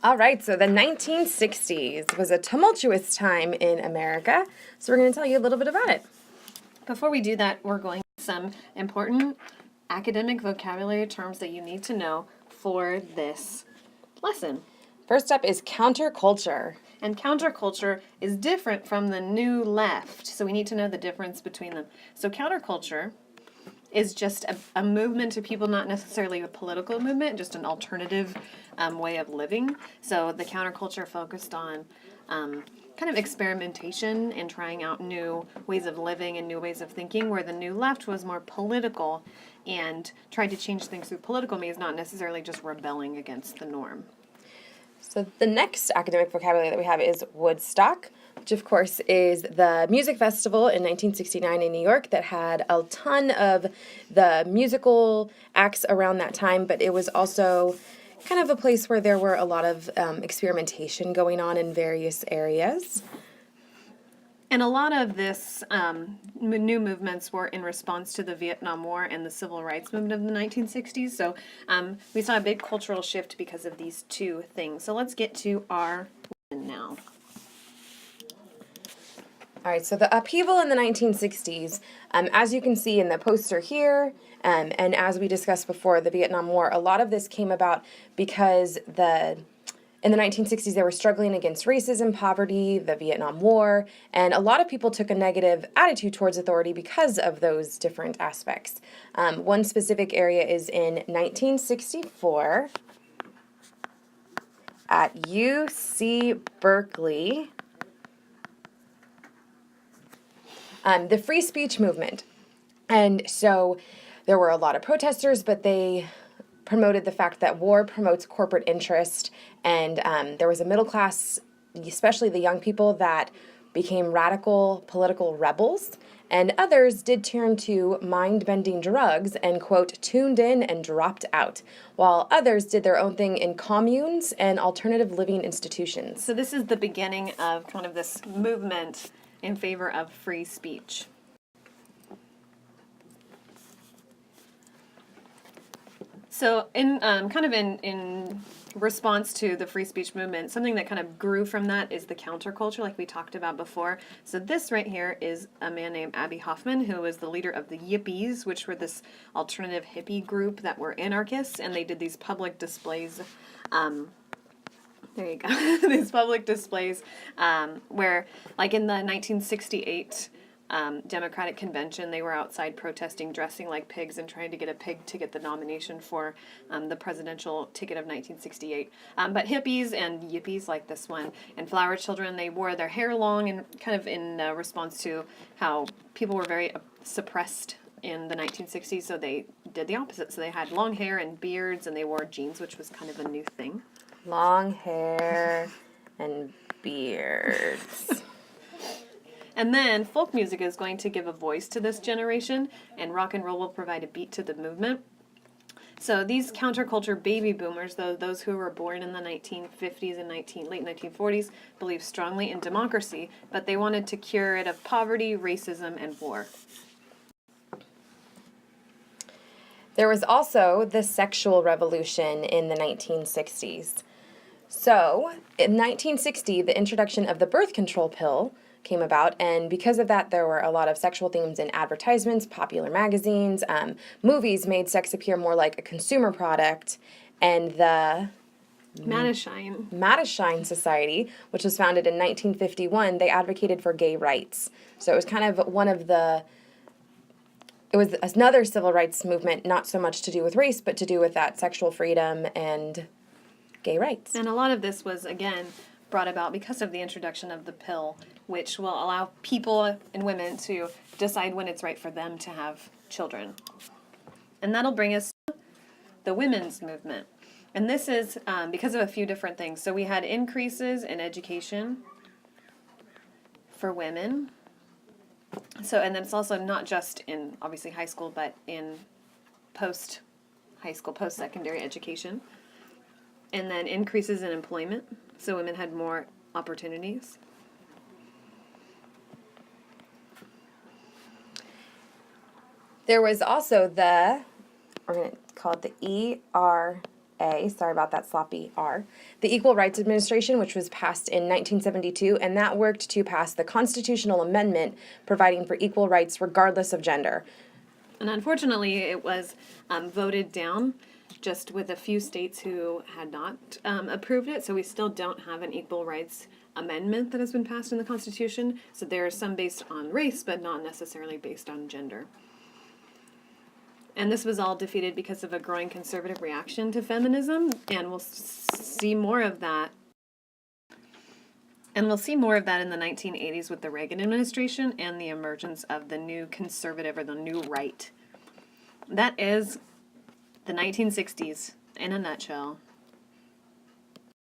All right, so the 1960s was a tumultuous time in America, so we're going to tell you a little bit about it. Before we do that, we're going to some important academic vocabulary terms that you need to know for this lesson. First up is counterculture. And counterculture is different from the new left, so we need to know the difference between them. So counterculture is just a movement to people, not necessarily a political movement, just an alternative way of living. So the counterculture focused on kind of experimentation and trying out new ways of living and new ways of thinking, where the new left was more political and tried to change things through political means, not necessarily just rebelling against the norm. So the next academic vocabulary that we have is Woodstock, which of course is the music festival in 1969 in New York that had a ton of the musical acts around that time, but it was also kind of a place where there were a lot of experimentation going on in various areas. And a lot of this new movements were in response to the Vietnam War and the civil rights movement of the 1960s. So we saw a big cultural shift because of these two things. So let's get to our lesson now. All right, so the upheaval in the 1960s, as you can see in the poster here, and as we discussed before, the Vietnam War, a lot of this came about because in the 1960s, they were struggling against racism, poverty, the Vietnam War, and a lot of people took a negative attitude towards authority because of those different aspects. One specific area is in 1964 at UC Berkeley. The free speech movement. And so there were a lot of protesters, but they promoted the fact that war promotes corporate interest, and there was a middle class, especially the young people, that became radical political rebels, and others did turn to mind-bending drugs and, quote, tuned in and dropped out, while others did their own thing in communes and alternative living institutions. So this is the beginning of kind of this movement in favor of free speech. So in response to the free speech movement, something that kind of grew from that is the counterculture, like we talked about before. So this right here is a man named Abbie Hoffman, who was the leader of the Yippies, which were this alternative hippie group that were anarchists, and they did these public displays. There you go. These public displays where, like in the 1968 Democratic Convention, they were outside protesting, dressing like pigs, and trying to get a pig to get the nomination for the presidential ticket of 1968. But hippies and yippies like this one, and flower children, they wore their hair long and kind of in response to how people were very suppressed in the 1960s, so they did the opposite. So they had long hair and beards, and they wore jeans, which was kind of a new thing. Long hair and beards. And then folk music is going to give a voice to this generation, and rock and roll will provide a beat to the movement. So these counterculture baby boomers, those who were born in the 1950s and late 1940s, believed strongly in democracy, but they wanted to cure it of poverty, racism, and war. There was also the sexual revolution in the 1960s. So, in 1960, the introduction of the birth control pill came about, and because of that, there were a lot of sexual themes in advertisements, popular magazines, movies made sex appear more like a consumer product, and the Mattachine Society, which was founded in 1951, they advocated for gay rights. So it was kind of it was another civil rights movement, not so much to do with race, but to do with that sexual freedom and gay rights. And a lot of this was, again, brought about because of the introduction of the pill, which will allow people and women to decide when it's right for them to have children. And that'll bring us to the women's movement. And this is because of a few different things. So we had increases in education for women. So, and then it's also not just in, obviously, high school, but in post-high school, post-secondary education. And then increases in employment, so women had more opportunities. There was also we're going to call it the ERA, sorry about that sloppy R, the Equal Rights Administration, which was passed in 1972, and that worked to pass the constitutional amendment providing for equal rights regardless of gender. And unfortunately, it was voted down just with a few states who had not approved it. So we still don't have an equal rights amendment that has been passed in the Constitution. So there are some based on race, but not necessarily based on gender. And this was all defeated because of a growing conservative reaction to feminism, and we'll see more of that. And we'll see more of that in the 1980s with the Reagan administration and the emergence of the new conservative or the new right. That is the 1960s in a nutshell.